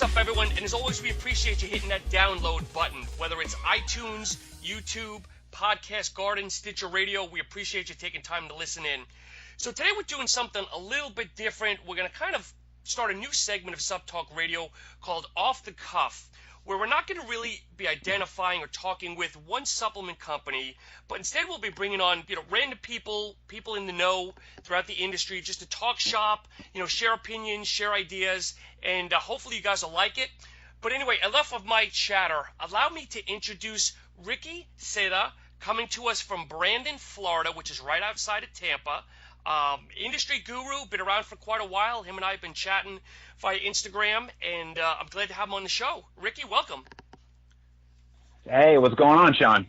up, everyone? And as always, we appreciate you hitting that download button, whether it's iTunes, YouTube, Podcast Garden, Stitcher Radio. We appreciate you taking time to listen in. So today we're doing something a little bit different. We're going to kind of start a new segment of SuppTalk Radio called Off the Cuff, where we're not going to really be identifying or talking with one supplement company, but instead we'll be bringing on, random people in the know throughout the industry, just to talk shop, share opinions, share ideas, and hopefully you guys will like it. But anyway, enough of my chatter. Allow me to introduce Ricky Seda, coming to us from Brandon, Florida, which is right outside of Tampa. Industry guru, been around for quite a while. Him and I have been chatting via Instagram, and I'm glad to have him on the show. Ricky, welcome. Hey, what's going on, Sean?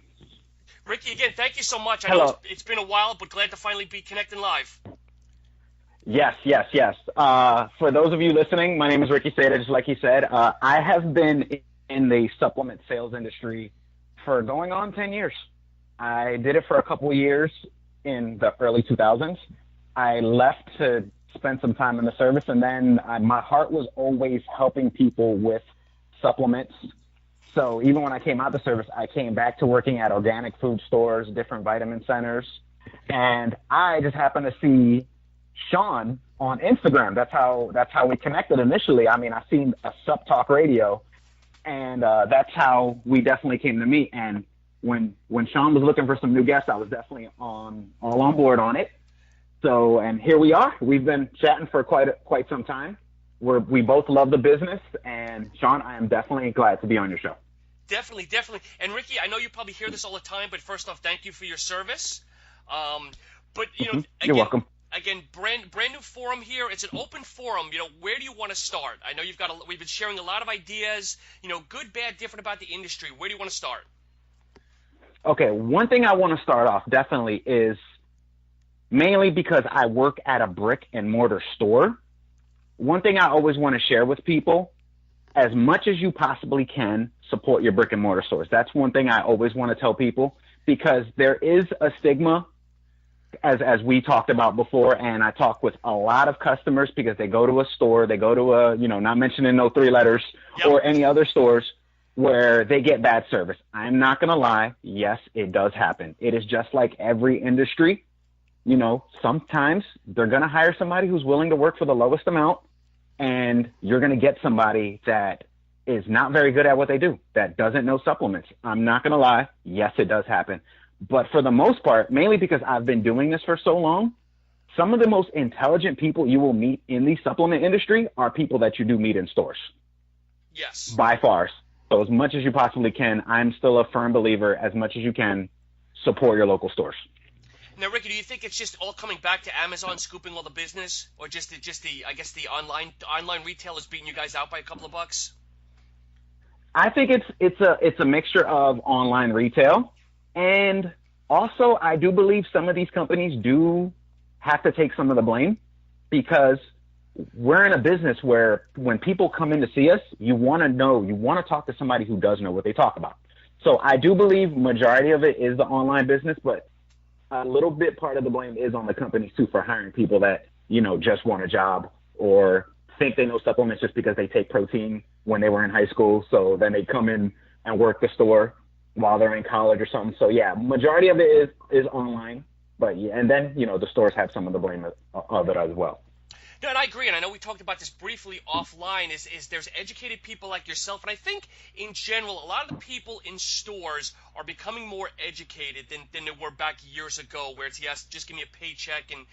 Ricky, again, thank you so much. I Hello. know it's been a while, but glad to finally be connecting live. Yes. For those of you listening, my name is Ricky Seda, just like he said. I have been in the supplement sales industry for going on 10 years. I did it for a couple of years in the early 2000s. I left to spend some time in the service, and then my heart was always helping people with supplements. So even when I came out of the service, I came back to working at organic food stores, different vitamin centers, and I just happened to see Sean on Instagram. That's how we connected initially. I mean, I seen a SuppTalk Radio, and that's how we definitely came to meet. And when Sean was looking for some new guests, I was definitely all on board on it. So, and here we are. We've been chatting for quite some time. We both love the business, and Sean, I am definitely glad to be on your show. Definitely. And Ricky, I know you probably hear this all the time, but first off, thank you for your service. But again, you're welcome. Again, brand new forum here. It's an open forum. Where do you want to start? I know we've been sharing a lot of ideas. Good, bad, different about the industry. Where do you want to start? Okay, one thing I want to start off definitely is mainly because I work at a brick and mortar store. One thing I always want to share with people, as much as you possibly can, support your brick and mortar stores. That's one thing I always want to tell people, because there is a stigma, as we talked about before, and I talk with a lot of customers because they go to a store, they go to a, not mentioning no three letters, yep, or any other stores where they get bad service. I'm not going to lie. Yes, it does happen. It is just like every industry. Sometimes they're going to hire somebody who's willing to work for the lowest amount, and you're going to get somebody that is not very good at what they do, that doesn't know supplements. I'm not going to lie. Yes, it does happen. But for the most part, mainly because I've been doing this for so long, some of the most intelligent people you will meet in the supplement industry are people that you do meet in stores. Yes. By far. So as much as you possibly can, I'm still a firm believer, as much as you can, support your local stores. Now, Ricky, do you think it's just all coming back to Amazon scooping all the business, or just the online retailers beating you guys out by a couple of bucks? I think it's a mixture of online retail, and also I do believe some of these companies do have to take some of the blame, because we're in a business where when people come in to see us, you want to talk to somebody who does know what they talk about. So I do believe majority of it is the online business, but a little bit part of the blame is on the companies too, for hiring people that, just want a job or think they know supplements just because they take protein when they were in high school. So then they come in and work the store while they're in college or something. So yeah, majority of it is online, but yeah, and then, the stores have some of the blame of it as well. No, and I agree, and I know we talked about this briefly offline, is there's educated people like yourself, and I think in general a lot of the people in stores are becoming more educated than they were back years ago, where it's, yes, just give me a paycheck and,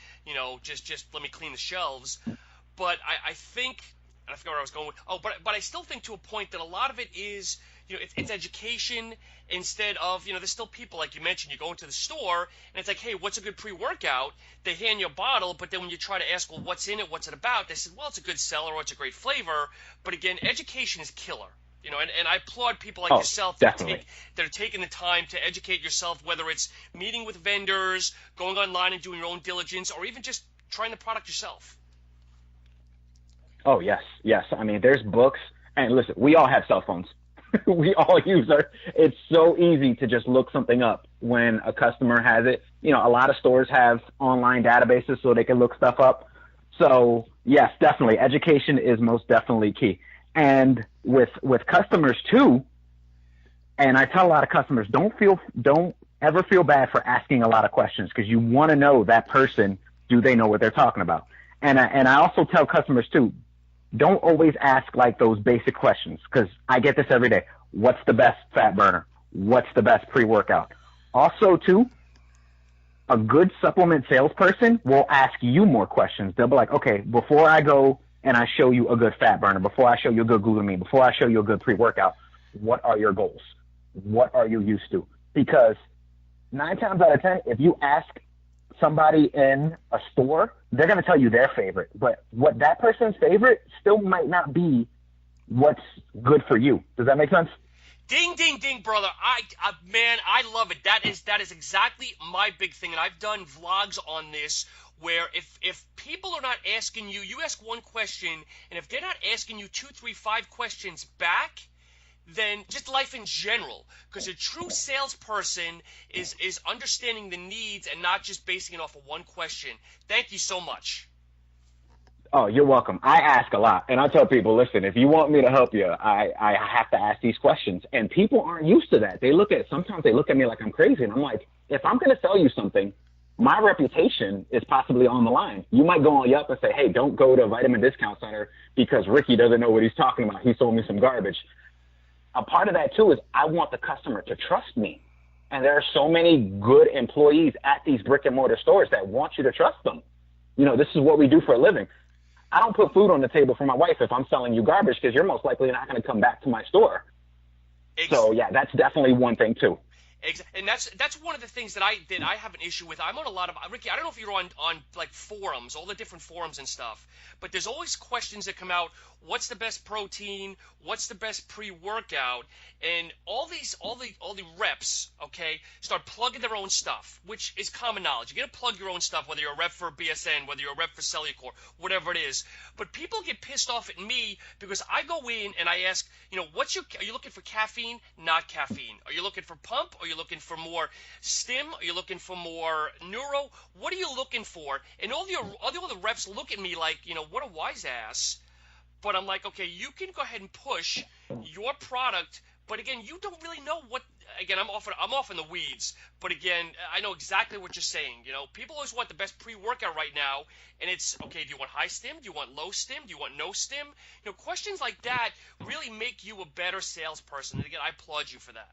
just let me clean the shelves. But I think, and I forgot where I was going with, but I still think to a point that a lot of it is, it's education instead of, there's still people, like you mentioned, you go into the store and it's like, hey, what's a good pre-workout? They hand you a bottle, but then when you try to ask, well, what's in it? What's it about? They said, well, it's a good seller or it's a great flavor. But again, education is killer. And I applaud people like yourself that are taking the time to educate yourself, whether it's meeting with vendors, going online and doing your own diligence, or even just trying the product yourself. Oh, yes. I mean, there's books. And listen, we all have cell phones. We all use it. It's so easy to just look something up when a customer has it. A lot of stores have online databases so they can look stuff up. So, yes, definitely. Education is most definitely key. And with customers too. And I tell a lot of customers, don't ever feel bad for asking a lot of questions, because you want to know that person, do they know what they're talking about? And I also tell customers too, don't always ask like those basic questions, because I get this every day. What's the best fat burner? What's the best pre-workout? Also too, a good supplement salesperson will ask you more questions. They'll be like, okay, before I go and I show you a good fat burner, before I show you a good glutamine, before I show you a good pre-workout, what are your goals? What are you used to? Because 9 times out of 10, if you ask somebody in a store, they're going to tell you their favorite. But what that person's favorite still might not be what's good for you. Does that make sense? Ding, ding, ding, brother. Man, I love it. That is exactly my big thing. And I've done vlogs on this where if people are not asking you, you ask one question, and if they're not asking you 2, 3, 5 questions back, then just life in general, because a true salesperson is understanding the needs and not just basing it off of one question. Thank you so much. Oh, you're welcome. I ask a lot, and I tell people, listen, if you want me to help you, I have to ask these questions. And people aren't used to that. Sometimes they look at me like I'm crazy, and I'm like, if I'm going to sell you something, my reputation is possibly on the line. You might go on Yelp and say, hey, don't go to Vitamin Discount Center because Ricky doesn't know what he's talking about. He sold me some garbage. A part of that too is I want the customer to trust me. And there are so many good employees at these brick and mortar stores that want you to trust them. You know, this is what we do for a living. I don't put food on the table for my wife if I'm selling you garbage, because you're most likely not going to come back to my store. So yeah, that's definitely one thing too. And that's one of the things that I have an issue with. I'm on a lot of, Ricky, I don't know if you're on like forums, all the different forums and stuff, but there's always questions that come out. What's the best protein? What's the best pre-workout? And all the reps, okay, start plugging their own stuff, which is common knowledge. You're gonna plug your own stuff, whether you're a rep for BSN, whether you're a rep for Cellucor, whatever it is. But people get pissed off at me because I go in and I ask, you know, are you looking for caffeine? Not caffeine. Are you looking for pump? Are you looking for more stim? Are you looking for more neuro? What are you looking for? And all the reps look at me like, you know, what a wise ass. But I'm like, okay, you can go ahead and push your product, but again, you don't really know what. Again, I'm off in the weeds, but again, I know exactly what you're saying. You know, people always want the best pre-workout right now, and it's okay. Do you want high stim? Do you want low stim? Do you want no stim? You know, questions like that really make you a better salesperson. And again, I applaud you for that.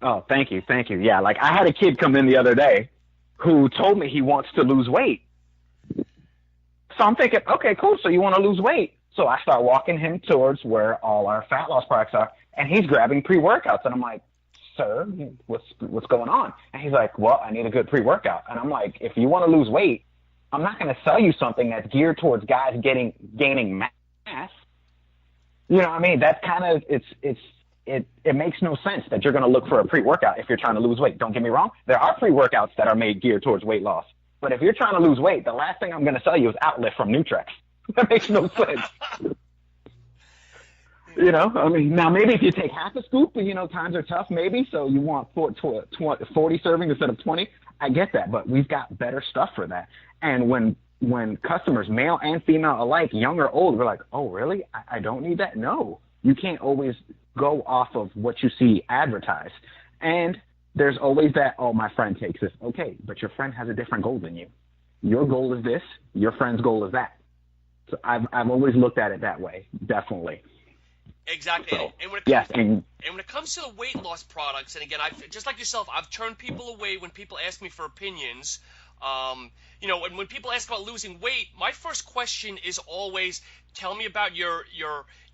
Oh, thank you. Yeah, like I had a kid come in the other day who told me he wants to lose weight. So I'm thinking, okay, cool. So you want to lose weight. So I start walking him towards where all our fat loss products are, and he's grabbing pre-workouts. And I'm like, sir, what's going on? And he's like, well, I need a good pre-workout. And I'm like, if you want to lose weight, I'm not going to sell you something that's geared towards guys gaining mass. You know what I mean? That's kind of, it makes no sense that you're going to look for a pre-workout if you're trying to lose weight. Don't get me wrong. There are pre-workouts that are made geared towards weight loss. But if you're trying to lose weight, the last thing I'm going to sell you is Outlift from Nutrex. That makes no sense. You know, I mean, now maybe if you take half a scoop, you know, times are tough maybe, so you want 40 servings instead of 20. I get that, but we've got better stuff for that. And when customers, male and female alike, young or old, we're like, oh, really? I don't need that? No. You can't always go off of what you see advertised. And there's always that, oh, my friend takes this. Okay, but your friend has a different goal than you. Your goal is this. Your friend's goal is that. So I've always looked at it that way, definitely. Exactly. So, and when it comes to the weight loss products, and again, just like yourself, I've turned people away when people ask me for opinions. You know, when people ask about losing weight, my first question is always, tell me about your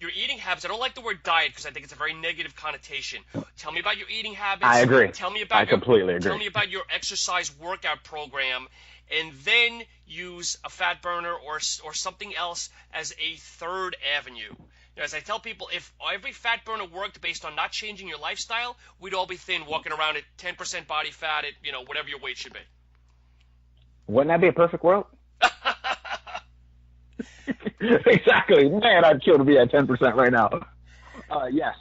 eating habits. I don't like the word diet because I think it's a very negative connotation. Tell me about your eating habits. I agree. I completely agree. Tell me about your exercise workout program, and then use a fat burner or something else as a third avenue. You know, as I tell people, if every fat burner worked based on not changing your lifestyle, we'd all be thin, walking around at 10% body fat at, you know, whatever your weight should be. Wouldn't that be a perfect world? Exactly. Man, I'd kill to be at 10% right now. Yes,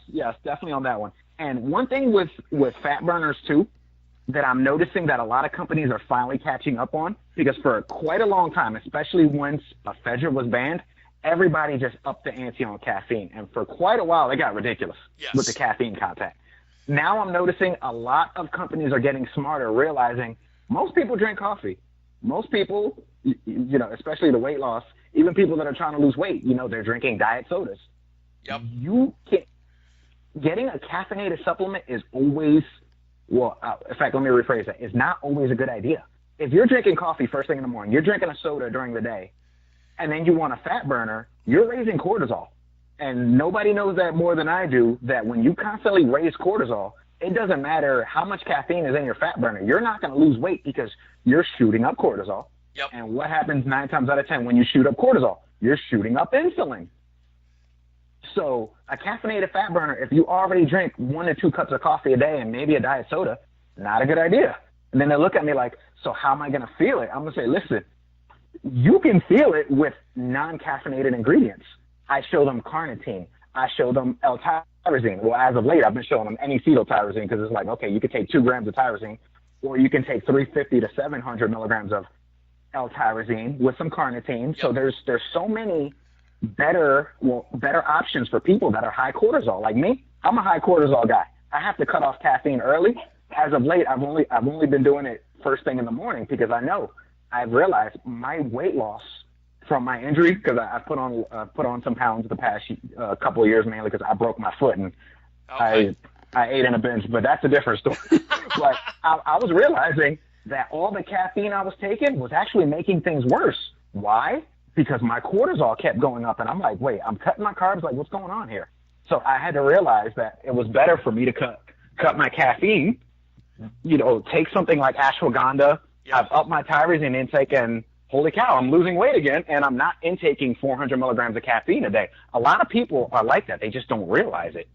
definitely on that one. And one thing with fat burners too, that I'm noticing that a lot of companies are finally catching up on, because for quite a long time, especially once ephedra was banned, everybody just upped the ante on caffeine. And for quite a while, it got ridiculous with the caffeine content. Now I'm noticing a lot of companies are getting smarter, realizing most people drink coffee. Most people, you know, especially the weight loss, even people that are trying to lose weight, you know, they're drinking diet sodas. Yep. Getting a caffeinated supplement is always, in fact, let me rephrase that. It's not always a good idea. If you're drinking coffee first thing in the morning, you're drinking a soda during the day, and then you want a fat burner, you're raising cortisol. And nobody knows that more than I do, that when you constantly raise cortisol, it doesn't matter how much caffeine is in your fat burner. You're not going to lose weight because you're shooting up cortisol. Yep. And what happens 9 times out of 10 when you shoot up cortisol? You're shooting up insulin. So a caffeinated fat burner, if you already drink 1 to 2 cups of coffee a day and maybe a diet soda, not a good idea. And then they look at me like, so how am I going to feel it? I'm going to say, listen, you can feel it with non-caffeinated ingredients. I show them carnitine. I show them L-tyrosine. Well, as of late, I've been showing them N-acetyltyrosine because it's like, okay, you can take 2 grams of tyrosine, or you can take 350 to 700 milligrams of L-tyrosine with some carnitine. Yep. So there's so many better options for people that are high cortisol. Like me, I'm a high cortisol guy. I have to cut off caffeine early. As of late, I've only been doing it first thing in the morning because I've realized my weight loss from my injury, because I put on some pounds the past couple of years, mainly because I broke my foot and I ate in a binge, but that's a different story. But I was realizing that all the caffeine I was taking was actually making things worse. Why? Because my cortisol kept going up, and I'm like, wait, I'm cutting my carbs? Like, what's going on here? So I had to realize that it was better for me to cut my caffeine, you know, take something like ashwagandha. Yep. I've upped my tyrosine intake, and holy cow, I'm losing weight again, and I'm not intaking 400 milligrams of caffeine a day. A lot of people are like that. They just don't realize it.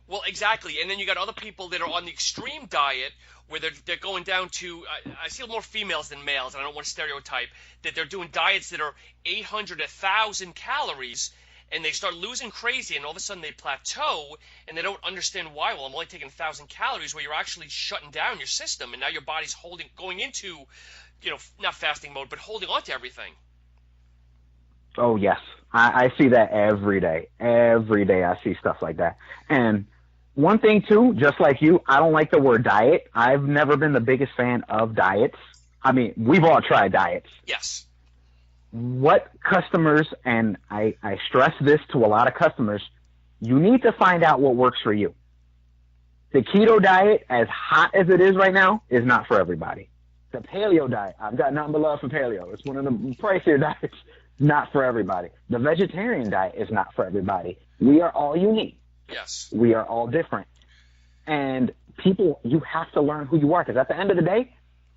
Well, exactly. And then you got other people that are on the extreme diet where they're going down to I see more females than males, and I don't want to stereotype, that they're doing diets that are 800 to 1,000 calories, and they start losing crazy, and all of a sudden they plateau, and they don't understand why. Well, I'm only taking 1,000 calories, where you're actually shutting down your system, and now your body's going into, you know, not fasting mode, but holding on to everything. Oh, yes. I see that every day. Every day I see stuff like that. And one thing, too, just like you, I don't like the word diet. I've never been the biggest fan of diets. I mean, we've all tried diets. Yes. What customers, and I stress this to a lot of customers, you need to find out what works for you. The keto diet, as hot as it is right now, is not for everybody. The paleo diet, I've got nothing but love for paleo. It's one of the pricier diets, not for everybody. The vegetarian diet is not for everybody. We are all unique. Yes. We are all different. And people, you have to learn who you are, because at the end of the day,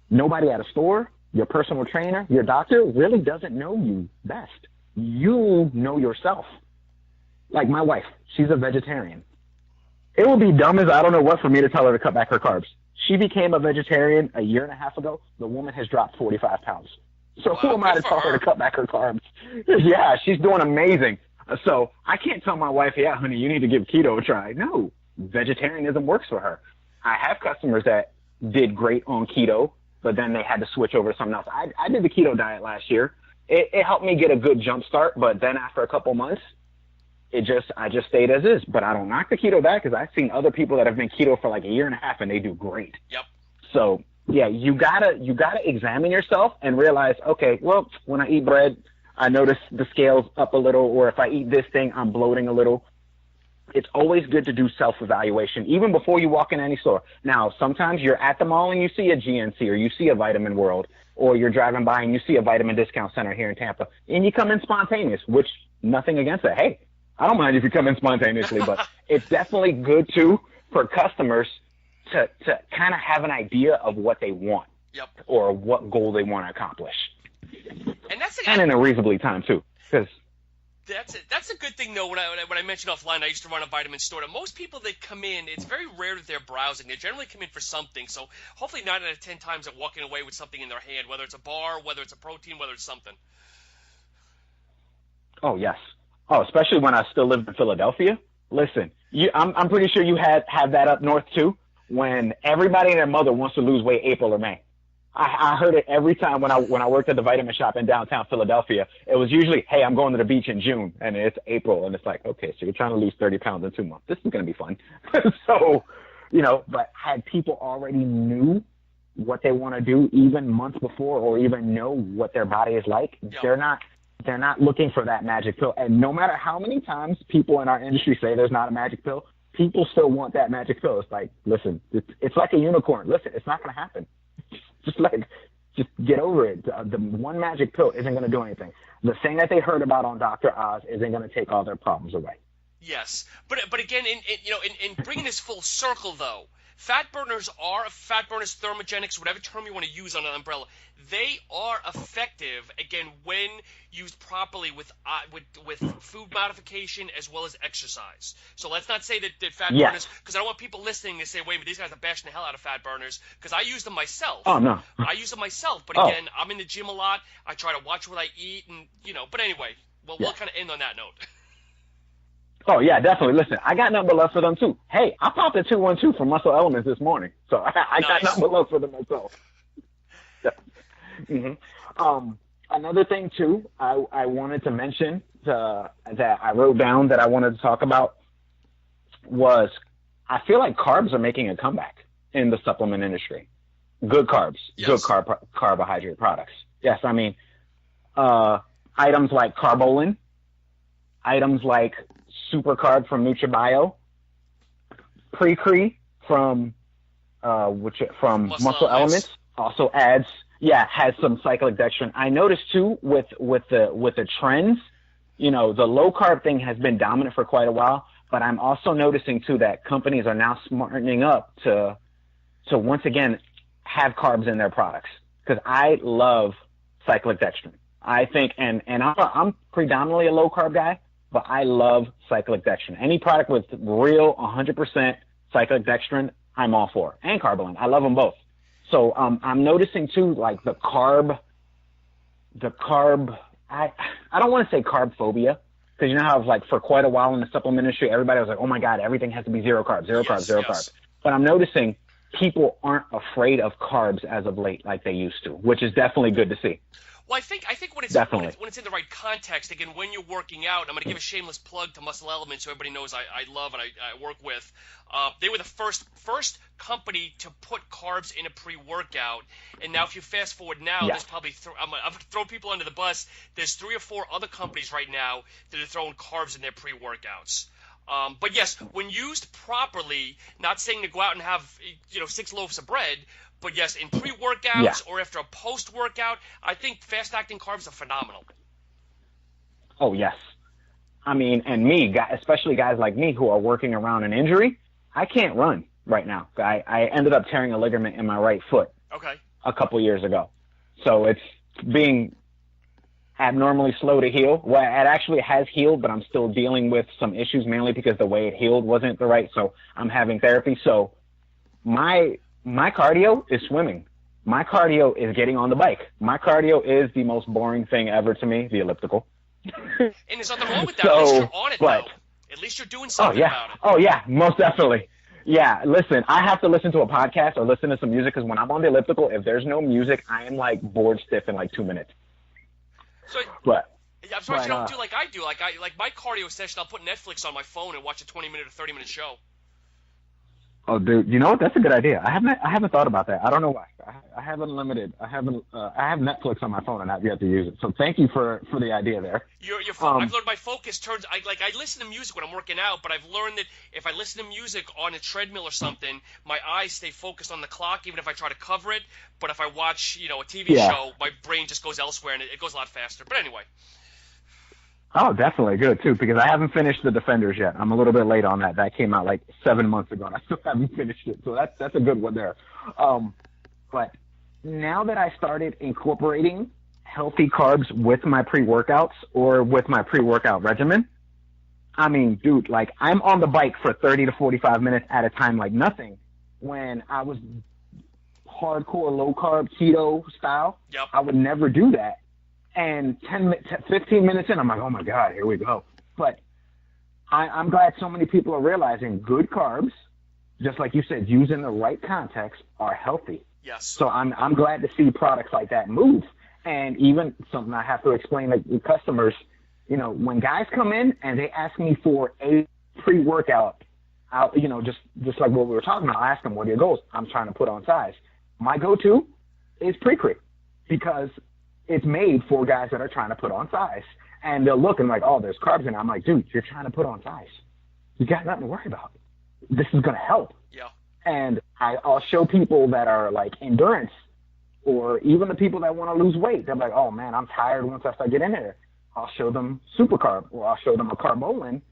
nobody at a store, your personal trainer, your doctor really doesn't know you best. You know yourself. Like my wife, she's a vegetarian. It would be dumb as I don't know what for me to tell her to cut back her carbs. She became a vegetarian a year and a half ago. The woman has dropped 45 pounds. So who am I to tell her to cut back her carbs? Yeah, she's doing amazing. So I can't tell my wife, yeah, honey, you need to give keto a try. No, vegetarianism works for her. I have customers that did great on keto, but then they had to switch over to something else. I did the keto diet last year. It helped me get a good jump start, but then after a couple months, I just stayed as is. But I don't knock the keto diet, because I've seen other people that have been keto for like a year and a half and they do great. Yep. So yeah, you gotta examine yourself and realize, okay, well, when I eat bread, I notice the scale's up a little, or if I eat this thing, I'm bloating a little. It's always good to do self-evaluation, even before you walk in any store. Now, sometimes you're at the mall and you see a GNC, or you see a Vitamin World, or you're driving by and you see a vitamin discount center here in Tampa, and you come in spontaneous, which nothing against that. Hey, I don't mind if you come in spontaneously, but it's definitely good, too, for customers to kind of have an idea of what they want. Yep. Or what goal they want to accomplish. And in a reasonably time, too. Because that's a good thing, though. When I mentioned offline, I used to run a vitamin store. And most people that come in, it's very rare that they're browsing. They generally come in for something. So hopefully 9 out of 10 times they're walking away with something in their hand, whether it's a bar, whether it's a protein, whether it's something. Oh, yes. Oh, especially when I still lived in Philadelphia. Listen, I'm pretty sure you have that up north, too, when everybody and their mother wants to lose weight April or May. I heard it every time when I worked at the vitamin shop in downtown Philadelphia. It was usually, hey, I'm going to the beach in June, and it's April, and it's like, okay, so you're trying to lose 30 pounds in 2 months. This is going to be fun. So, but had people already knew what they want to do even months before, or even know what their body is like, Yep. they're not looking for that magic pill. And no matter how many times people in our industry say there's not a magic pill, people still want that magic pill. It's like, listen, it's like a unicorn. Listen, it's not going to happen. Just get over it. The one magic pill isn't going to do anything. The thing that they heard about on Dr. Oz isn't going to take all their problems away. Yes, but again, in bringing this full circle though, fat burners, thermogenics, whatever term you want to use on an umbrella, they are effective again when used properly with food modification as well as exercise. So let's not say that fat burners, because I don't want people listening to say, wait, but these guys are bashing the hell out of fat burners, because I use them myself. Oh no, I use them myself, but again, I'm in the gym a lot. I try to watch what I eat, and But anyway, we'll kind of end on that note. Oh, yeah, definitely. Listen, I got nothing but love for them, too. Hey, I popped a 212 from Muscle Elements this morning, so I got nothing but love for them myself. Another thing, too, I wanted to mention that I wrote down that I wanted to talk about was I feel like carbs are making a comeback in the supplement industry. Good carbs, good carbohydrate products. Yes, I mean, items like Carbolin, items like Super Carb from NutriBio, Pre-Cre from Muscle Elements also has some cyclic dextrin. I noticed too with the trends, the low carb thing has been dominant for quite a while, but I'm also noticing too that companies are now smartening up to once again have carbs in their products, because I love cyclic dextrin. I think, and I'm predominantly a low carb guy, but I love cyclic dextrin. Any product with real 100% cyclic dextrin, I'm all for. And Carbolin. I love them both. So I'm noticing too, like the carb, I don't want to say carb phobia, because you know how like for quite a while in the supplement industry, everybody was like, oh my God, everything has to be zero carbs. But I'm noticing people aren't afraid of carbs as of late like they used to, which is definitely good to see. Well, I think when it's in the right context, again, when you're working out, I'm going to give a shameless plug to Muscle Elements, who everybody knows I love and I work with. They were the first company to put carbs in a pre-workout, and now if you fast forward now, there's probably I'm going to throw people under the bus. There's 3 or 4 other companies right now that are throwing carbs in their pre-workouts. But yes, when used properly, not saying to go out and have 6 loaves of bread. But yes, in pre-workouts or after a post-workout, I think fast-acting carbs are phenomenal. Oh, yes. I mean, and especially guys like me who are working around an injury, I can't run right now. I ended up tearing a ligament in my right foot a couple years ago. So it's being abnormally slow to heal. Well, it actually has healed, but I'm still dealing with some issues, mainly because the way it healed wasn't the right. So I'm having therapy. So my cardio is swimming. My cardio is getting on the bike. My cardio is the most boring thing ever to me, the elliptical. And there's nothing wrong with that. At least you're on it, though. At least you're doing something about it. Oh, yeah, most definitely. Yeah, listen, I have to listen to a podcast or listen to some music, because when I'm on the elliptical, if there's no music, I am like bored stiff in like 2 minutes. So, I'm sorry you don't do like I do. Like my cardio session, I'll put Netflix on my phone and watch a 20-minute or 30-minute show. Oh, dude, you know what? That's a good idea. I haven't thought about that. I don't know why. I have Netflix on my phone and I've yet to use it. So thank you for the idea there. I've learned my focus turns. I listen to music when I'm working out, but I've learned that if I listen to music on a treadmill or something, my eyes stay focused on the clock, even if I try to cover it. But if I watch, a TV show, my brain just goes elsewhere and it goes a lot faster. But anyway. Oh, definitely good too, because I haven't finished The Defenders yet. I'm a little bit late on that. That came out like 7 months ago, and I still haven't finished it. So that's a good one there. But now that I started incorporating healthy carbs with my pre-workouts or with my pre-workout regimen, I mean, dude, like I'm on the bike for 30 to 45 minutes at a time like nothing. When I was hardcore low carb keto style, I would never do that. And 15 minutes in, I'm like, oh, my God, here we go. But I'm glad so many people are realizing good carbs, just like you said, used in the right context, are healthy. Yes. So I'm glad to see products like that move. And even something I have to explain to customers, you know, when guys come in and they ask me for a pre-workout, you know, just like what we were talking about, I ask them, what are your goals? I'm trying to put on size. My go-to is pre-cre because it's made for guys that are trying to put on size. And they'll look and like, oh, there's carbs in it. I'm like, dude, you're trying to put on size. You got nothing to worry about. This is going to help. Yeah. And I'll show people that are like endurance or even the people that want to lose weight. They're like, oh, man, I'm tired once I start getting in there. I'll show them super carb or I'll show them a carbolin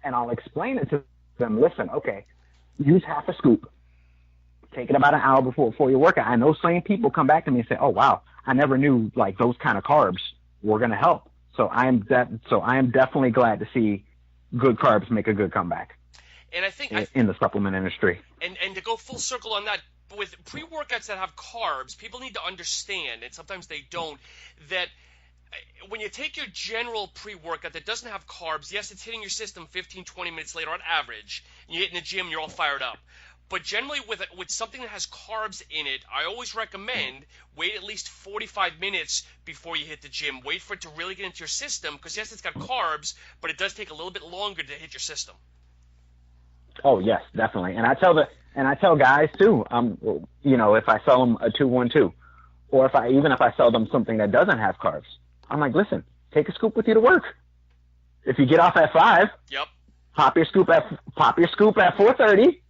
and I'll explain it to them. Listen, okay, use half a scoop. Take it about an hour before your workout. I know some people come back to me and say, oh, wow, I never knew like those kind of carbs were going to help. So I am definitely glad to see good carbs make a good comeback. And I think in the supplement industry. And to go full circle on that, with pre-workouts that have carbs, people need to understand, and sometimes they don't, that when you take your general pre-workout that doesn't have carbs, yes, it's hitting your system 15, 20 minutes later on average, and you hit in the gym, you're all fired up. But generally with something that has carbs in it, I always recommend wait at least 45 minutes before you hit the gym. Wait for it to really get into your system, because yes, it's got carbs, but it does take a little bit longer to hit your system. Oh yes, definitely. And I tell guys too. You know, if I sell them a 212, or if I sell them something that doesn't have carbs, I'm like, listen, take a scoop with you to work. If you get off at 5, yep, pop your scoop at 4:30.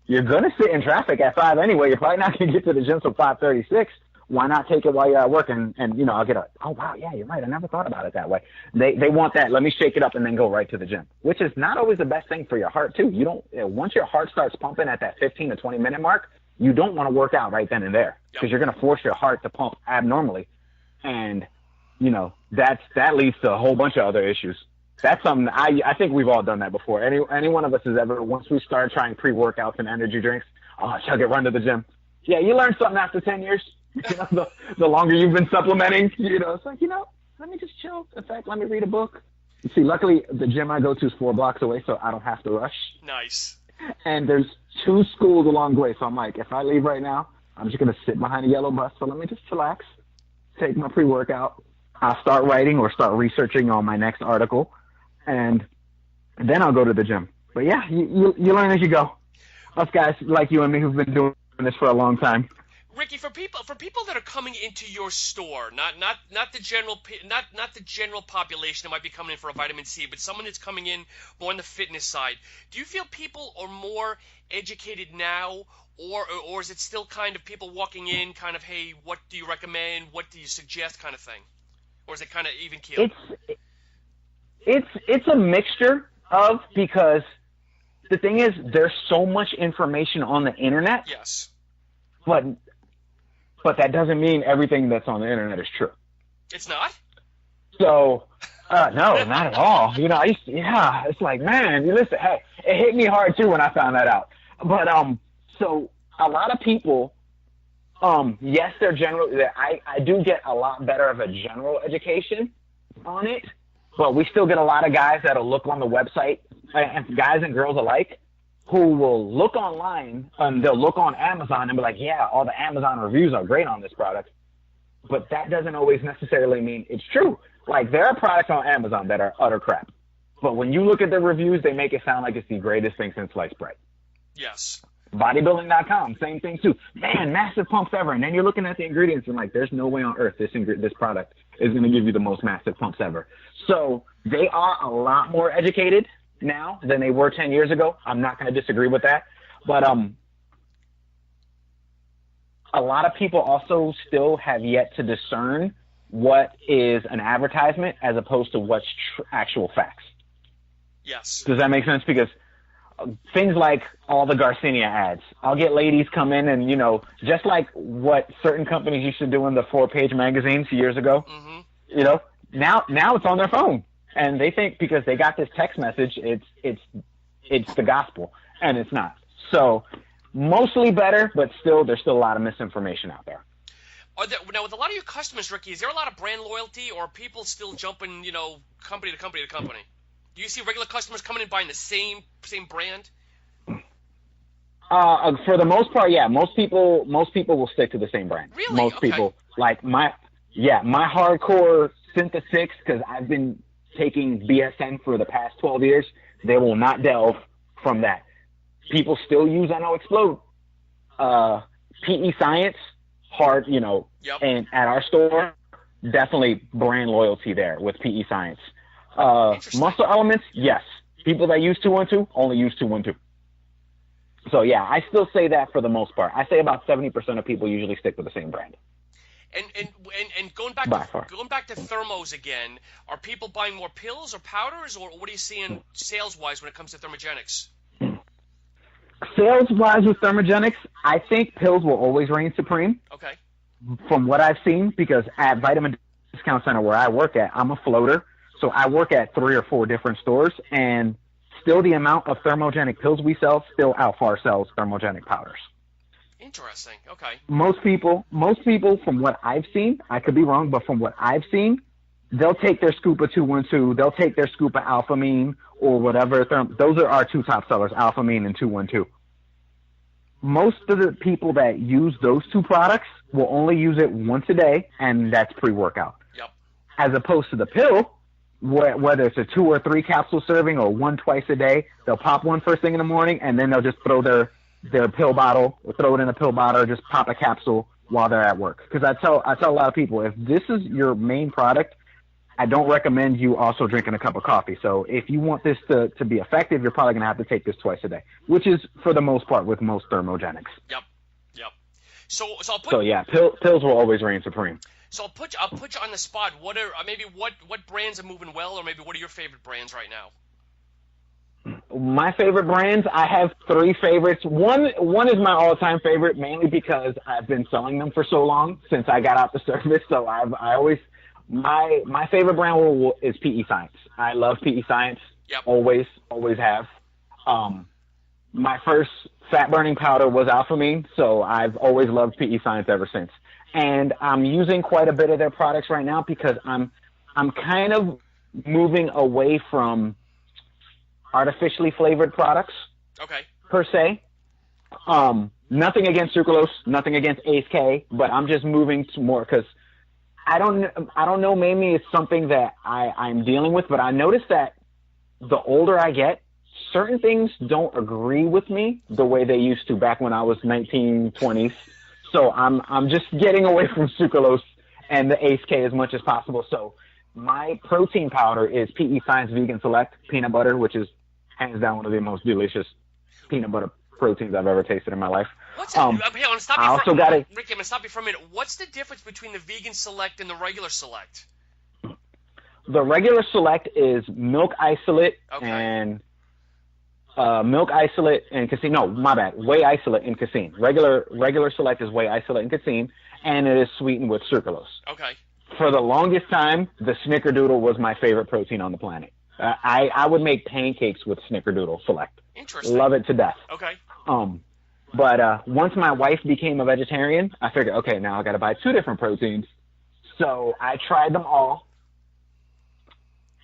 You're gonna sit in traffic at 5 anyway. You're probably not gonna get to the gym till 5:36. Why not take it while you're at work? And you know, I'll get oh wow, yeah, you're right. I never thought about it that way. They want that. Let me shake it up and then go right to the gym, which is not always the best thing for your heart too. You don't, once your heart starts pumping at that 15 to 20 minute mark, you don't want to work out right then and there because you're gonna force your heart to pump abnormally, and you know that leads to a whole bunch of other issues. That's something I think we've all done that before. Any one of us has ever, once we start trying pre-workouts and energy drinks, oh, chug it, run to the gym. Yeah, you learn something after 10 years. You know, the longer you've been supplementing, you know, it's like, you know, let me just chill. In fact, let me read a book. See, luckily, the gym I go to is 4 blocks away, so I don't have to rush. Nice. And there's 2 schools along the way, so I'm like, if I leave right now, I'm just going to sit behind a yellow bus, so let me just relax, take my pre-workout. I'll start writing or start researching on my next article, and then I'll go to the gym. But yeah, you learn as you go. Us guys like you and me who've been doing this for a long time. Ricky, for people that are coming into your store, not the general population that might be coming in for a vitamin C, but someone that's coming in more on the fitness side, do you feel people are more educated now, or is it still kind of people walking in, kind of, hey, what do you recommend, what do you suggest, kind of thing, or is it kind of even keel? It's a mixture of, because the thing is, there's so much information on the internet. Yes. But that doesn't mean everything that's on the internet is true. It's not? So, no, not at all. You know, it's like, man, you listen, hey, it hit me hard too when I found that out. But, so a lot of people, yes, they're I do get a lot better of a general education on it, but we still get a lot of guys that'll look on the website, and guys and girls alike, who will look online and they'll look on Amazon and be like, yeah, all the Amazon reviews are great on this product. But that doesn't always necessarily mean it's true. Like, there are products on Amazon that are utter crap. But when you look at the reviews, they make it sound like it's the greatest thing since sliced bread. Yes. Bodybuilding.com, same thing too. Man, massive pumps ever. And then you're looking at the ingredients and like, there's no way on earth this product is going to give you the most massive pumps ever. So they are a lot more educated now than they were 10 years ago. I'm not going to disagree with that. But a lot of people also still have yet to discern what is an advertisement as opposed to what's actual facts. Yes. Does that make sense? Because things like all the Garcinia ads, I'll get ladies come in and, you know, just like what certain companies used to do in the 4-page magazines years ago, you know, now it's on their phone. And they think because they got this text message, it's the gospel, and it's not. So mostly better, but there's still a lot of misinformation out there. Now, with a lot of your customers, Ricky, is there a lot of brand loyalty, or are people still jumping, you know, company to company to company? Do you see regular customers coming in buying the same brand? For the most part, yeah. Most people will stick to the same brand. Really? Most Okay. people, like my hardcore Syntha 6, because I've been taking BSN for the past 12 years. They will not delve from that. People still use I Know Explode. PE Science, hard, Yep. and at our store, definitely brand loyalty there with PE Science. Interesting. Muscle Elements, yes. People that use 212 only use 212. So yeah, I still say that for the most part. I say about 70% of people usually stick with the same brand. And going back to thermos again, are people buying more pills or powders, or what are you seeing sales-wise when it comes to thermogenics? Sales-wise with thermogenics, I think pills will always reign supreme. Okay. From what I've seen, because at Vitamin Discount Center where I work at, I'm a floater, so I work at 3 or 4 different stores, and still the amount of thermogenic pills we sell still outfar sells thermogenic powders. Interesting. Okay. Most people, from what I've seen, I could be wrong, but from what I've seen, they'll take their scoop of 212, they'll take their scoop of Alphamine or whatever. Those are our 2 top sellers, Alphamine and 212. Most of the people that use those 2 products will only use it once a day, and that's pre-workout. Yep. As opposed to the pill, whether it's a 2 or 3 capsule serving or 1 twice a day, they'll pop 1 first thing in the morning, and then they'll just throw their pill bottle, or throw it in a pill bottle, or just pop a capsule while they're at work. Because I tell a lot of people, if this is your main product, I don't recommend you also drinking a cup of coffee. So if you want this to be effective, you're probably going to have to take this twice a day, which is for the most part with most thermogenics. Yep. So I'll put. So yeah, pills will always reign supreme. So I'll put you on the spot. What brands are moving well, or maybe what are your favorite brands right now? My favorite brands, I have 3 favorites. One is my all-time favorite, mainly because I've been selling them for so long since I got out the service. So my favorite brand is PE Science. I love PE Science. Yep. Always have. My first fat-burning powder was Alphamine, so I've always loved PE Science ever since. And I'm using quite a bit of their products right now because I'm kind of moving away from artificially flavored products. Okay. Per se. Nothing against sucralose, nothing against Ace K, but I'm just moving to more because I don't know, maybe it's something that I'm dealing with, but I noticed that the older I get, certain things don't agree with me the way they used to back when I was 19, 20s. So I'm just getting away from sucralose and the Ace K as much as possible. So my protein powder is PE Science Vegan Select Peanut Butter, which is hands down one of the most delicious peanut butter proteins I've ever tasted in my life. What's that? Hey, I'm gonna stop you for a minute. What's the difference between the Vegan Select and the regular Select? The regular Select is milk isolate and casein. No, my bad. Whey isolate and casein. Regular Select is whey isolate and casein, and it is sweetened with sucralose. Okay. For the longest time, the Snickerdoodle was my favorite protein on the planet. I would make pancakes with Snickerdoodle Select. Interesting. Love it to death. Okay. But once my wife became a vegetarian, I figured, okay, now I got to buy 2 different proteins. So I tried them all.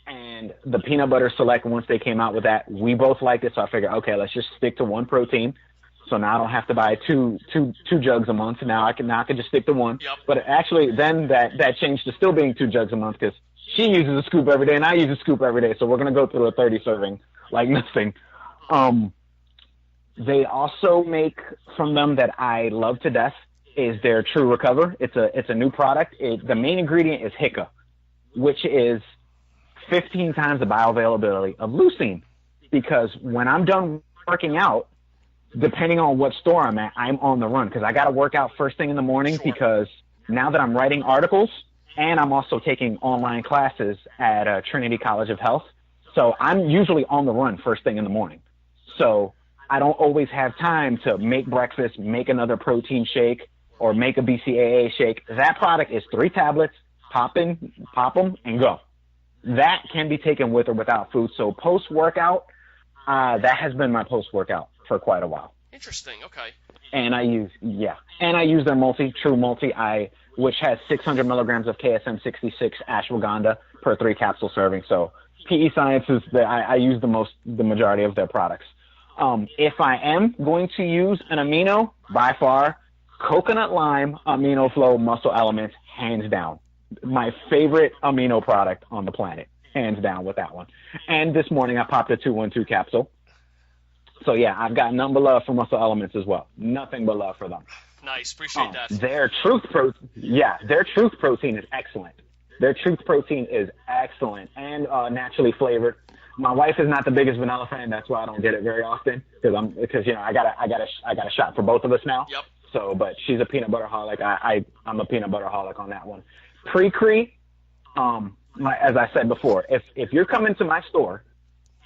And the peanut butter Select, once they came out with that, we both liked it. So I figured, okay, let's just stick to 1 protein. So now I don't have to buy two jugs a month. Now I can just stick to 1. Yep. But actually, then that changed to still being 2 jugs a month because she uses a scoop every day and I use a scoop every day. So we're gonna go through a 30 serving like nothing. They also make from them that I love to death is their True Recover. It's a new product. The main ingredient is Hicca, which is 15 times the bioavailability of leucine. Because when I'm done working out, depending on what store I'm at, I'm on the run because I got to work out first thing in the morning because now that I'm writing articles and I'm also taking online classes at Trinity College of Health. So I'm usually on the run first thing in the morning. So I don't always have time to make breakfast, make another protein shake, or make a BCAA shake. That product is 3 tablets, pop them, and go. That can be taken with or without food. So post-workout, that has been my post-workout for quite a while. Interesting. Okay. And I use their True Multi, which has 600 milligrams of KSM 66 ashwagandha per 3 capsule serving. So PE Science is I use the majority of their products. If I am going to use an amino, by far, coconut lime amino flow muscle elements, hands down. My favorite amino product on the planet, hands down with that one. And this morning I popped a 212 capsule. So yeah, I've got none but love for muscle elements as well. Nothing but love for them. Nice, appreciate that. Their truth protein is excellent. Their truth protein is excellent and naturally flavored. My wife is not the biggest vanilla fan. That's why I don't get it very often because I got a shot for both of us now. Yep. So, but she's a peanut butter holic. I'm a peanut butter holic on that one. Pre-Cree, as I said before, if you're coming to my store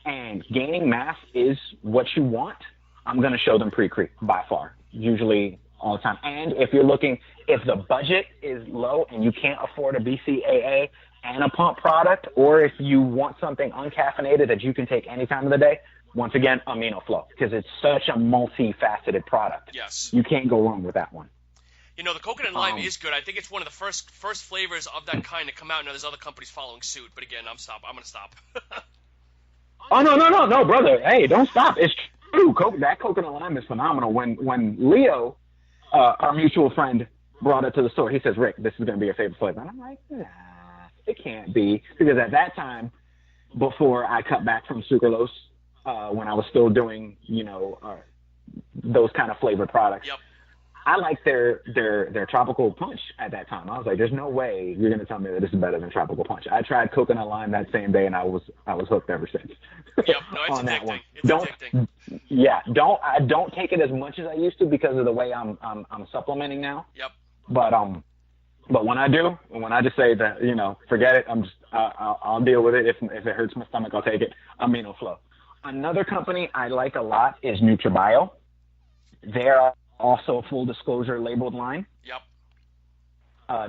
and gaining mass is what you want, I'm going to show them Pre-Cree by far, usually all the time. And if the budget is low and you can't afford a BCAA and a pump product, or if you want something uncaffeinated that you can take any time of the day, once again, Amino Flow, because it's such a multifaceted product. Yes. You can't go wrong with that one. The coconut and lime is good. I think it's one of the first flavors of that kind to come out. Now there's other companies following suit, but again, I'm going to stop. Oh, no, brother. Hey, don't stop. It's true. That coconut lime is phenomenal. When Leo, our mutual friend, brought it to the store, he says, Rick, this is going to be your favorite flavor. And I'm like, nah, it can't be. Because at that time, before I cut back from sucralose, when I was still doing, those kind of flavored products, yep. I liked their tropical punch at that time. I was like, there's no way you're going to tell me that this is better than tropical punch. I tried coconut lime that same day, and I was hooked ever since. Yep, no, it's on that one. It's addicting. Yeah, I don't take it as much as I used to because of the way I'm supplementing now. Yep. But when I do, when I just say that, forget it, I'll deal with it. If it hurts my stomach, I'll take it. Amino Flow. Another company I like a lot is NutriBio. They're also a full disclosure labeled line. Yep.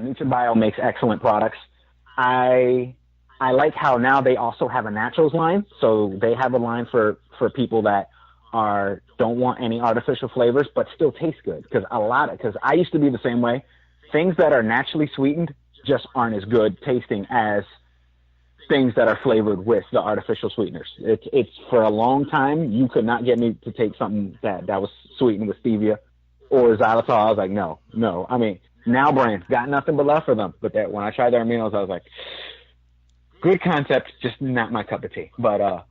NutriBio makes excellent products. I like how now they also have a naturals line. So they have a line for people that don't want any artificial flavors but still taste good. Because I used to be the same way. Things that are naturally sweetened just aren't as good tasting as things that are flavored with the artificial sweeteners. It's for a long time you could not get me to take something that was sweetened with stevia or xylitol. I was like, no. I mean, now brands got nothing but love for them, but when I tried their aminos, I was like, good concept, just not my cup of tea. But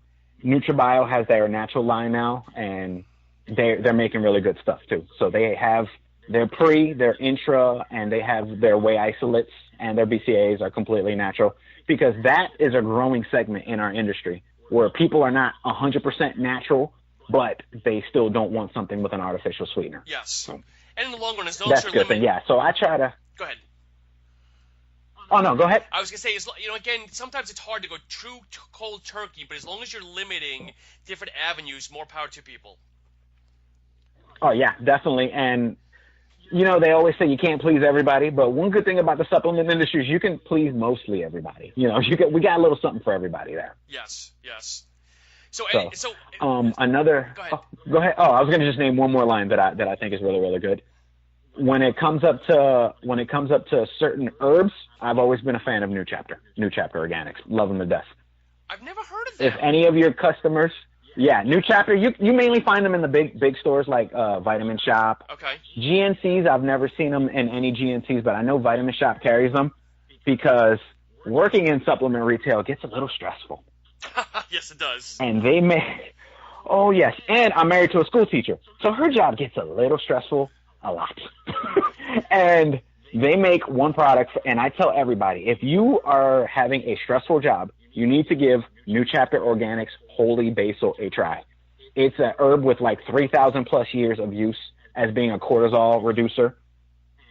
NutriBio has their natural line now, and they're making really good stuff too. So they have their pre, their intra, and they have their whey isolates, and their BCAAs are completely natural, because that is a growing segment in our industry where people are not 100% natural, but they still don't want something with an artificial sweetener. Yes. So, and in the long run, as those that's are good. limited. Yeah. So I try to. Go ahead. Oh no, go ahead. I was gonna say, again, sometimes it's hard to go true cold turkey, but as long as you're limiting different avenues, more power to people. Oh yeah, definitely. And they always say you can't please everybody, but one good thing about the supplement industry is you can please mostly everybody. We got a little something for everybody there. Yes. So another. Go ahead. Go ahead. Oh, I was going to just name one more line that I think is really, really good. When it comes up to certain herbs, I've always been a fan of New Chapter Organics. Love them to death. I've never heard of them. If any of your customers, New Chapter, you mainly find them in the big stores like Vitamin Shop. Okay. GNCs, I've never seen them in any GNCs, but I know Vitamin Shop carries them because working in supplement retail gets a little stressful. Yes, it does. And they make, oh yes, and I'm married to a school teacher, so her job gets a little stressful, a lot. And they make one product, and I tell everybody, if you are having a stressful job, you need to give New Chapter Organics Holy Basil a try. It's an herb with like 3,000 plus years of use as being a cortisol reducer,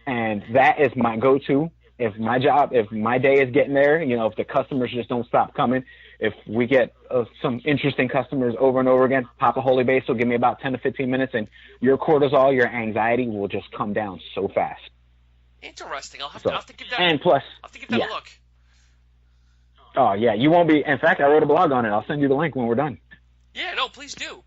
and that is my go-to. If my day is getting there, if the customers just don't stop coming, if we get some interesting customers over and over again, pop a Holy Basil, give me about 10 to 15 minutes, and your cortisol, your anxiety will just come down so fast. Interesting. I'll have to give that. And plus, I'll have to give that a look. Oh yeah, you won't be. In fact, I wrote a blog on it. I'll send you the link when we're done. Yeah, no, please do.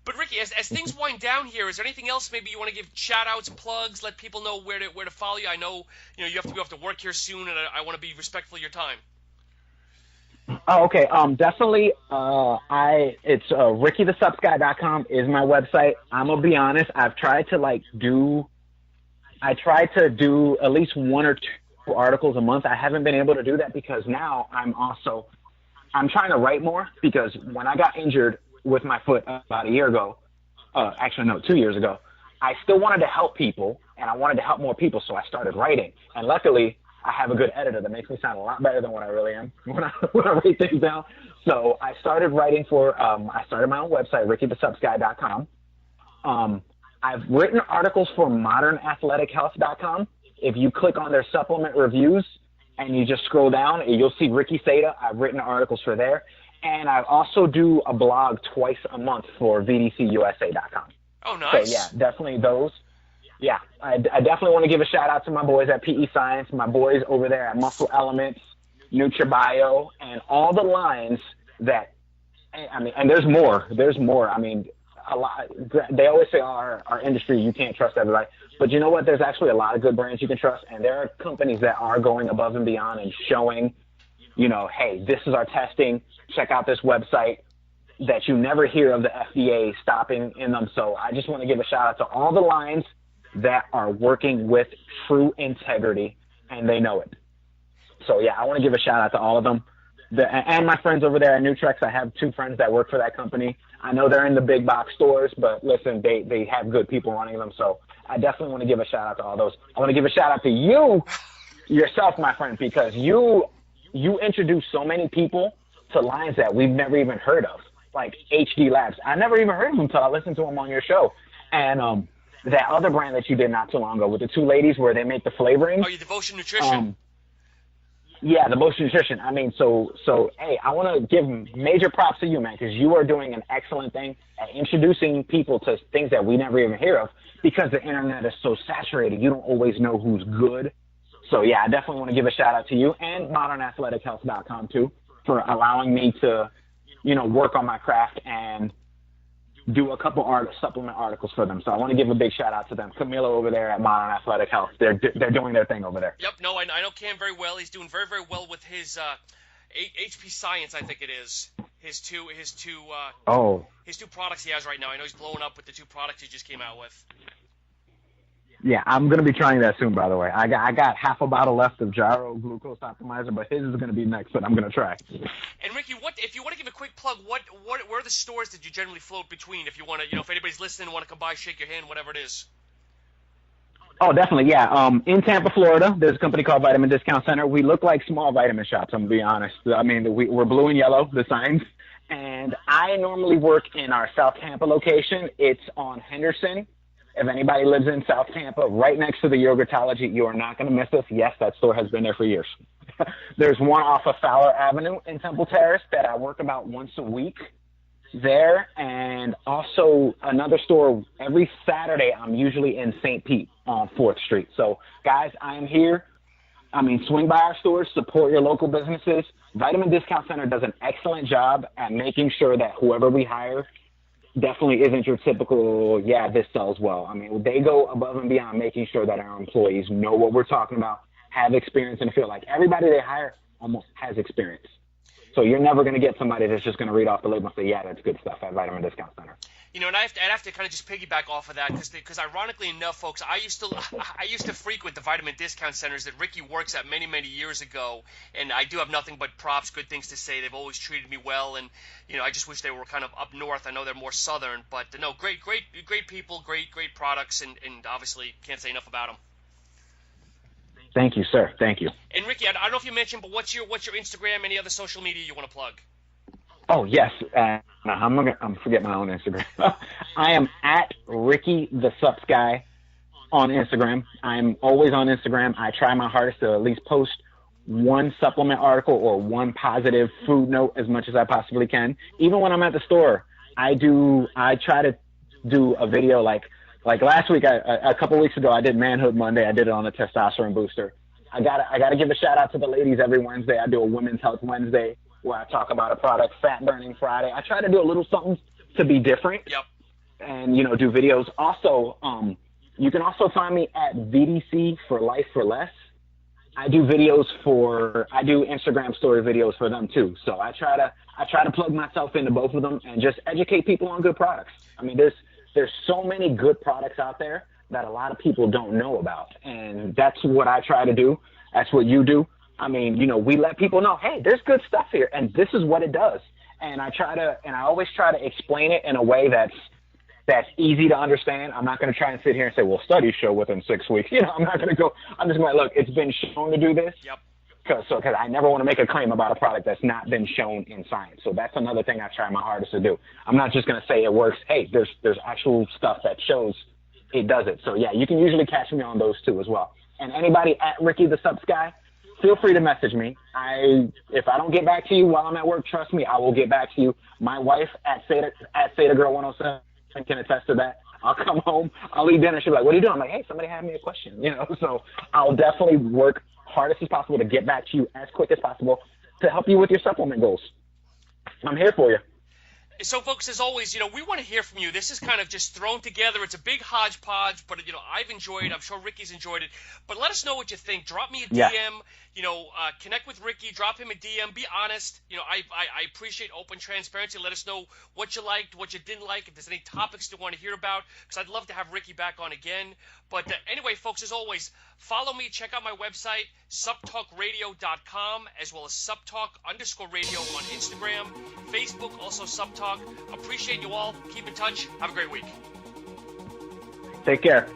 But Ricky, as things wind down here, is there anything else maybe you want to give shout-outs, plugs, let people know where to follow you? I know you have to be off to work here soon, and I want to be respectful of your time. Oh, okay. Definitely. It's RickyTheSupsGuy.com is my website. I'm gonna be honest. I tried to do at least one or two articles a month. I haven't been able to do that because now I'm trying to write more because when I got injured with my foot about a year ago, actually no, 2 years ago, I still wanted to help people and I wanted to help more people, so I started writing. And luckily, I have a good editor that makes me sound a lot better than what I really am when I write things down. So I started writing I started my own website, RickyTheSupsGuy.com. I've written articles for ModernAthleticHealth.com. If you click on their supplement reviews and you just scroll down, you'll see Ricky Seda. I've written articles for there. And I also do a blog twice a month for VDCUSA.com. Oh, nice. So, yeah, definitely those. Yeah, I definitely want to give a shout-out to my boys at PE Science, my boys over there at Muscle Elements, NutriBio, and all the lines that – I mean, and there's more. There's more. I mean, a lot. They always say, our industry, you can't trust everybody. But you know what? There's actually a lot of good brands you can trust, and there are companies that are going above and beyond and showing, you know, hey, this is our testing. Check out this website that you never hear of the FDA stopping in them. So I just want to give a shout-out to all the lines that are working with true integrity, and they know it. So, yeah, I want to give a shout-out to all of them. And my friends over there at Nutrex. I have two friends that work for that company. I know they're in the big box stores, but listen, they have good people running them. So I definitely want to give a shout-out to all those. I want to give a shout-out to you, yourself, my friend, because you introduce so many people to lines that we've never even heard of, like HD Labs. I never even heard of them until I listened to them on your show. And that other brand that you did not too long ago with the two ladies where they make the flavorings. Oh, your Devotion Nutrition. Yeah, the Devotion Nutrition. I mean, so hey, I want to give major props to you, man, because you are doing an excellent thing at introducing people to things that we never even hear of because the internet is so saturated. You don't always know who's good. So, yeah, I definitely want to give a shout-out to you and ModernAthleticHealth.com, too, for allowing me to, you know, work on my craft and do a couple supplement articles for them. So I want to give a big shout-out to them. Camilo over there at Modern Athletic Health. They're doing their thing over there. Yep, no, I know Cam very well. He's doing very, very well with his HP Science, I think it is. His two products he has right now. I know he's blowing up with the two products he just came out with. Yeah, I'm going to be trying that soon, by the way. I got half a bottle left of Gyro Glucose Optimizer, but his is going to be next, but I'm going to try. And Ricky, if you want to give a quick plug, where are the stores that you generally float between? If you want to, you know, if anybody's listening and want to come by, shake your hand, whatever it is. Oh, definitely, yeah. In Tampa, Florida, there's a company called Vitamin Discount Center. We look like small vitamin shops, I'm going to be honest. I mean, we're blue and yellow, the signs. And I normally work in our South Tampa location. It's on Henderson. If anybody lives in South Tampa, right next to the Yogurtology, you are not going to miss us. Yes, that store has been there for years. There's one off of Fowler Avenue in Temple Terrace that I work about once a week there. And also another store every Saturday, I'm usually in St. Pete on 4th Street. So, guys, I am here. I mean, swing by our stores, support your local businesses. Vitamin Discount Center does an excellent job at making sure that whoever we hire definitely isn't your typical, yeah, this sells well. I mean, they go above and beyond making sure that our employees know what we're talking about, have experience, and feel like everybody they hire almost has experience. So you're never going to get somebody that's just going to read off the label and say, yeah, that's good stuff at Vitamin Discount Center. You know, and I'd have to kind of just piggyback off of that because ironically enough, folks, I used to frequent the Vitamin Discount Centers that Ricky works at many, many years ago, and I do have nothing but props, good things to say. They've always treated me well, and you know, I just wish they were kind of up north. I know they're more southern, but no, great people, great products, and obviously can't say enough about them. Thank you, sir. Thank you. And Ricky, I don't know if you mentioned, but what's your Instagram? Any other social media you want to plug? Oh, yes. I'm forget my own Instagram. I am at Ricky the Supps Guy on Instagram. I'm always on Instagram. I try my hardest to at least post one supplement article or one positive food note as much as I possibly can. Even when I'm at the store, I try to do a video like last week, a couple weeks ago, I did Manhood Monday. I did it on a testosterone booster. I gotta give a shout out to the ladies every Wednesday. I do a Women's Health Wednesday where I talk about a product, Fat Burning Friday. I try to do a little something to be different. Yep. And, you know, do videos. Also, you can also find me at VDC for Life for Less. I do Instagram story videos for them too. So I try to plug myself into both of them and just educate people on good products. I mean, there's so many good products out there that a lot of people don't know about, and that's what I try to do. That's what you do. I mean, we let people know, hey, there's good stuff here, and this is what it does. And I always try to explain it in a way that's easy to understand. I'm not going to try and sit here and say, well, studies show within 6 weeks. I'm not going to go. I'm just going to look. It's been shown to do this. Yep. Because I never want to make a claim about a product that's not been shown in science. So that's another thing I try my hardest to do. I'm not just going to say it works. Hey, there's actual stuff that shows it does it. So yeah, you can usually catch me on those too as well. And anybody at Ricky the Supps Guy, feel free to message me. If I don't get back to you while I'm at work, trust me, I will get back to you. My wife at SadaGirl107 can attest to that. I'll come home, I'll eat dinner. She'll be like, what are you doing? I'm like, hey, somebody had me a question. So I'll definitely work hardest as possible to get back to you as quick as possible to help you with your supplement goals. I'm here for you. So, folks, as always, we want to hear from you. This is kind of just thrown together. It's a big hodgepodge, but, I've enjoyed it. I'm sure Ricky's enjoyed it. But let us know what you think. Drop me a DM. Connect with Ricky. Drop him a DM. Be honest. I appreciate open transparency. Let us know what you liked, what you didn't like, if there's any topics you want to hear about, because I'd love to have Ricky back on again. But anyway, folks, as always, follow me. Check out my website, SuppTalkRadio.com, as well as SuppTalk_radio on Instagram, Facebook, also SuppTalk. Appreciate you all. Keep in touch. Have a great week. Take care.